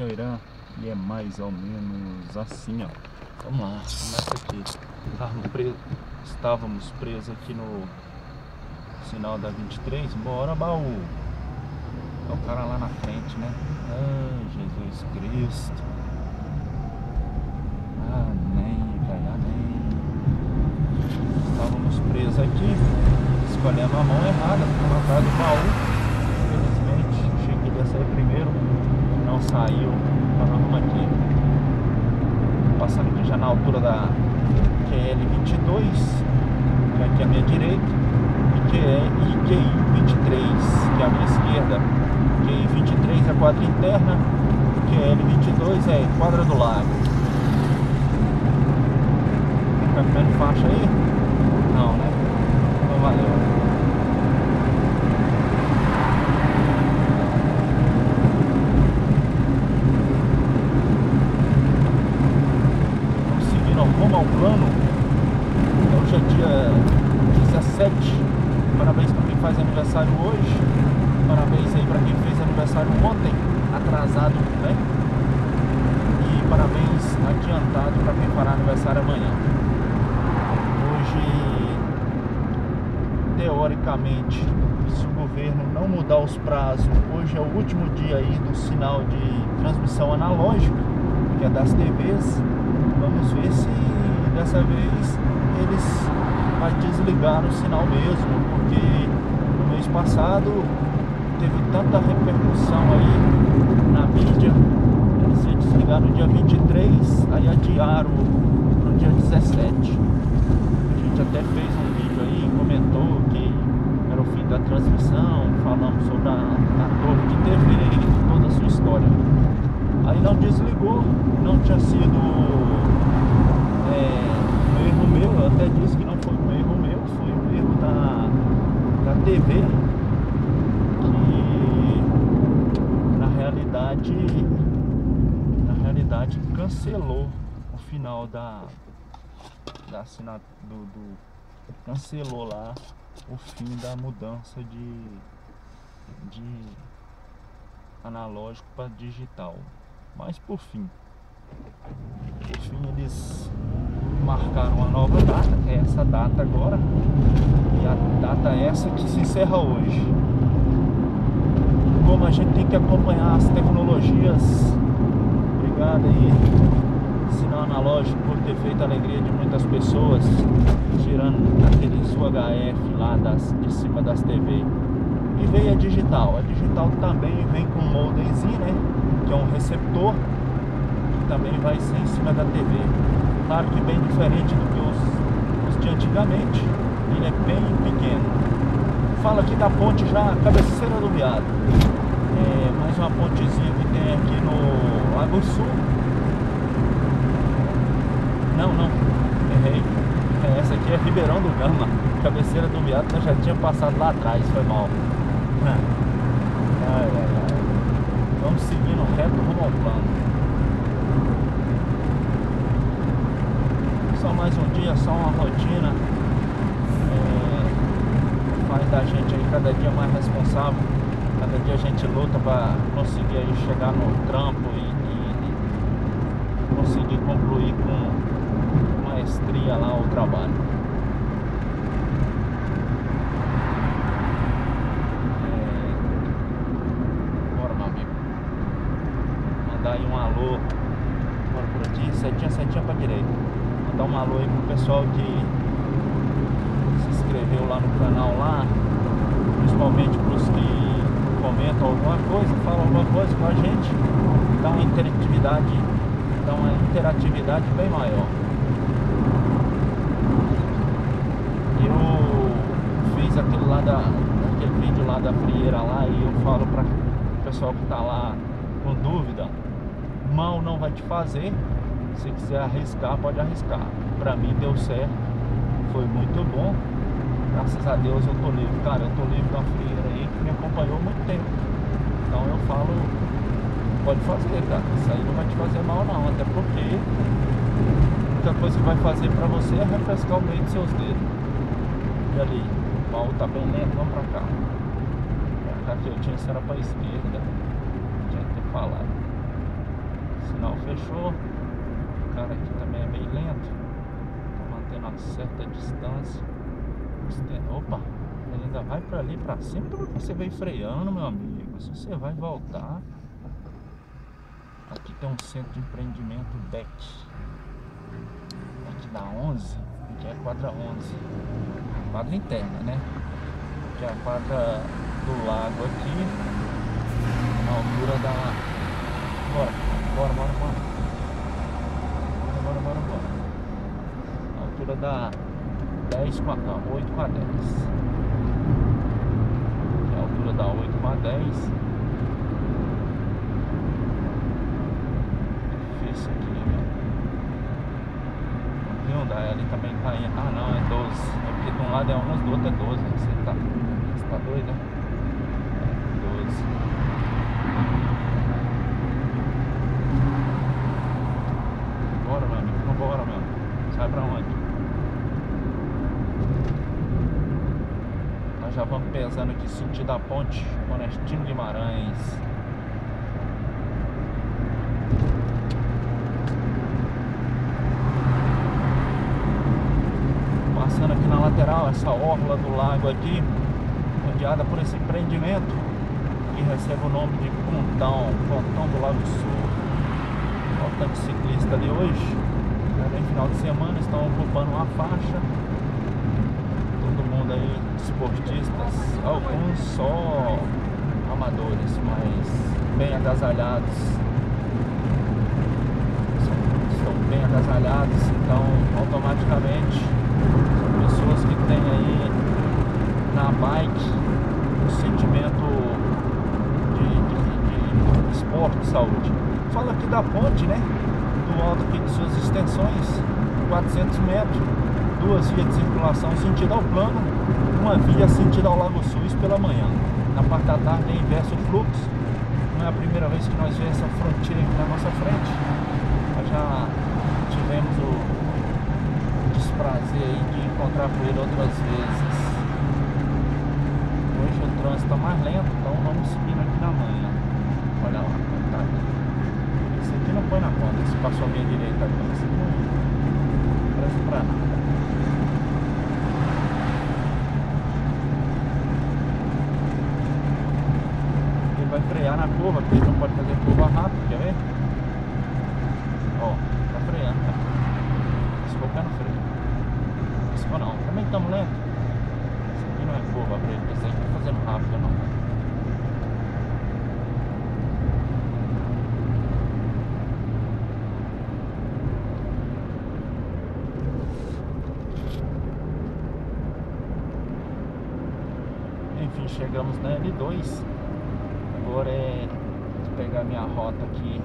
Irã, e é mais ou menos assim, ó. Vamos lá, começa aqui. Estávamos presos aqui no sinal da 23. Bora, baú. É o cara lá na frente, né? Ai, Jesus Cristo. Amém, velho, amém. Estávamos presos aqui. Escolhemos a mão errada, ficamos atrás do baú. Infelizmente, achei que ele ia sair primeiro. Não saiu. Vamos aqui. Passando aqui já na altura da QL 22, que é aqui à minha direita, e QI 23, que é à minha esquerda. QI 23 é a quadra interna, QL 22 é quadra do lago. Tá comendo faixa aí? Não, né? Então valeu. Rumo ao plano. Hoje é dia 17. Parabéns para quem faz aniversário hoje. Parabéns aí para quem fez aniversário ontem, atrasado, né? E parabéns adiantado para quem fará aniversário amanhã. Hoje, teoricamente, se o governo não mudar os prazos, hoje é o último dia aí do sinal de transmissão analógica, que é das TVs. Vamos ver se dessa vez eles vão desligar o sinal mesmo, porque no mês passado teve tanta repercussão aí na mídia. Eles iam desligar no dia 23, aí adiaram no dia 17. A gente até fez um vídeo aí, comentou que era o fim da transmissão, falamos sobre a torre de TV e toda a sua história. Aí não desligou, não tinha sido um erro meu. Eu até disse que não foi um erro meu, foi um erro da TV, que na realidade cancelou o final da assinatura cancelou lá o fim da mudança de analógico para digital. Mas por fim eles marcaram uma nova data, que é essa data agora, e a data é essa que se encerra hoje. Como a gente tem que acompanhar as tecnologias, obrigado aí, sinal analógico, por ter feito a alegria de muitas pessoas, tirando aquele UHF lá de cima das TV. E veio a digital também vem com um modemzinho, né, que é um receptor, também vai ser em cima da TV. Claro que bem diferente do que os de antigamente. Ele é bem pequeno. Fala aqui da ponte já, Cabeceira do Viado. Mais uma pontezinha que tem aqui no Lago Sul. Não, errei. Essa aqui é Ribeirão do Gama. Cabeceira do Viado nós já tinha passado lá atrás, foi mal. Ai. Vamos seguindo reto rumo ao plano. Só mais um dia, só uma rotina, faz da gente aí cada dia mais responsável. Cada dia a gente luta para conseguir aí chegar no trampo e conseguir concluir com maestria lá o trabalho. Bora, meu amigo, mandar aí um alô. Bora por aqui, setinha pra direita. Dar um alô aí pro pessoal que se inscreveu lá no canal lá, principalmente pros que comentam alguma coisa, falam alguma coisa com a gente, dá uma interatividade bem maior. Eu fiz aquele vídeo lá da frieira lá, e eu falo para o pessoal que tá lá com dúvida, mal não vai te fazer. Se quiser arriscar, pode arriscar. Pra mim deu certo, foi muito bom. Graças a Deus eu tô livre. Cara, eu tô livre da frieira aí, que me acompanhou muito tempo. Então eu falo, pode fazer, cara. Isso aí não vai te fazer mal não. Até porque a única coisa que vai fazer pra você é refrescar o meio dos seus dedos. E ali, o baú tá bem lento, vamos pra cá. Pra cá que eu tinha, se era pra esquerda. Tinha que ter falado. sinal fechou. O cara aqui também é meio lento, tá mantendo uma certa distância. Opa, ele ainda vai pra ali pra cima, então você veio freando, meu amigo. Se você vai voltar, aqui tem um centro de empreendimento DEC, aqui da 11, aqui é a quadra 11, quadra interna, né? Aqui é a quadra do lago aqui, na altura da... Bora. Na altura da 8 com a 10. Aqui é a altura da 8 com a 10. Difícil aqui, né? O Hyundai ali também caindo. Ah não, é 12. É porque de um lado é 11, do outro é 12. Você tá doido, né? 12. Bora, meu amigo. Vambora, meu amigo. Sai pra onde? Nós já vamos pesando aqui sentido a ponte Conestino Guimarães. Passando aqui na lateral, essa orla do lago aqui, rodeada por esse empreendimento que recebe o nome de Pontão do Lago Sul. Bastante ciclista ali hoje, também final de semana, estão ocupando uma faixa. Todo mundo aí, esportistas, alguns só amadores, mas bem agasalhados. Estão bem agasalhados, então automaticamente são pessoas que têm aí na bike um sentimento de esporte, de saúde. Fala aqui da ponte, né? Do alto aqui de suas extensões, 400 metros, 2 vias de circulação sentido ao plano, uma via sentido ao Lago Sul pela manhã. Na parte da tarde é inverso o fluxo. Não é a primeira vez que nós vemos essa fronteira aqui na nossa frente. Nós já tivemos o desprazer aí de encontrar com ele outras vezes. Hoje o trânsito está mais lento, então vamos seguindo aqui na manhã. Olha lá, tá aqui. Esse aqui não põe na conta, esse passou a minha direita aqui. Esse aqui não presta pra nada. Ele vai frear na curva, porque ele não pode fazer curva rápida, quer ver? Ó, tá freando, tá? Piscou o pé no freio. Piscou não, também estamos lento. Esse aqui não é curva pra ele, esse aqui não tá fazendo rápido não. Enfim, chegamos na L2. Agora é pegar minha rota aqui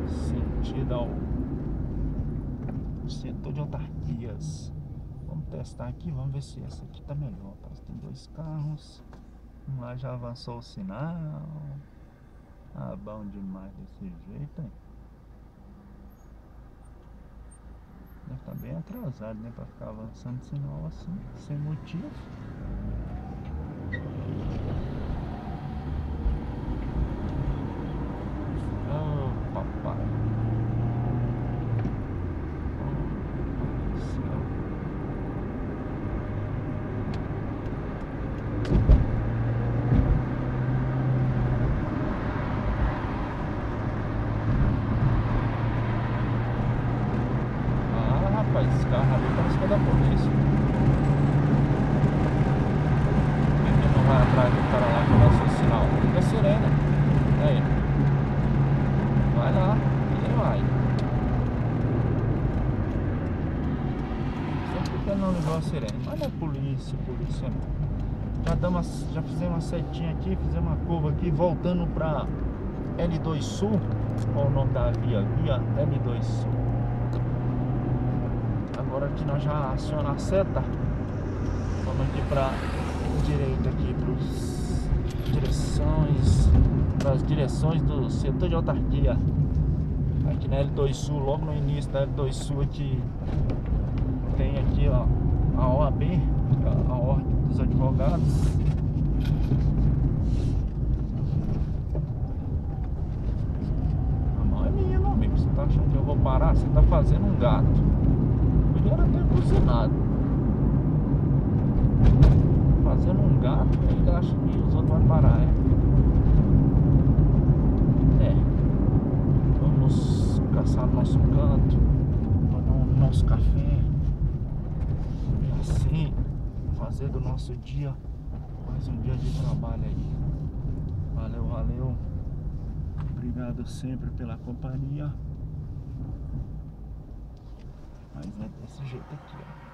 sentido ao setor de autarquias. Vamos testar aqui, vamos ver se essa aqui tá melhor. Parece que tem 2 carros. Um lá já avançou o sinal. Ah, bom demais desse jeito, hein? Deve estar bem atrasado, né? Pra ficar avançando sinal assim, sem motivo. Oh, papai. Oh, do céu. Ah, rapaz, esse carro ali parece que é da polícia. Vai atrás do cara lá que vai ser o sinal. Liga a sirene. Aí. Vai lá. Ele vai. Sempre que ele não ligou a sirene. Mas não é polícia não. Já fizemos uma setinha aqui, fizemos uma curva aqui, voltando pra L2 Sul. Qual o nome da via? Via L2 Sul. Agora aqui nós já aciona a seta. Vamos aqui pra direita aqui para as direções do setor de autarquia. Aqui na L2 Sul, logo no início da L2 Sul aqui tem aqui, ó, a OAB, a Ordem dos Advogados. A mão é minha, meu amigo. acha onde eu vou parar? Você tá fazendo um gato. Podia era ter buzinado. Fazendo um gato, ele acha que os outros vão parar, vamos caçar nosso canto, tomar nosso café. E assim, fazer do nosso dia mais um dia de trabalho aí. Valeu, valeu. Obrigado sempre pela companhia. Mas é desse jeito aqui, ó.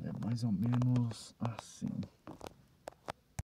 É mais ou menos assim.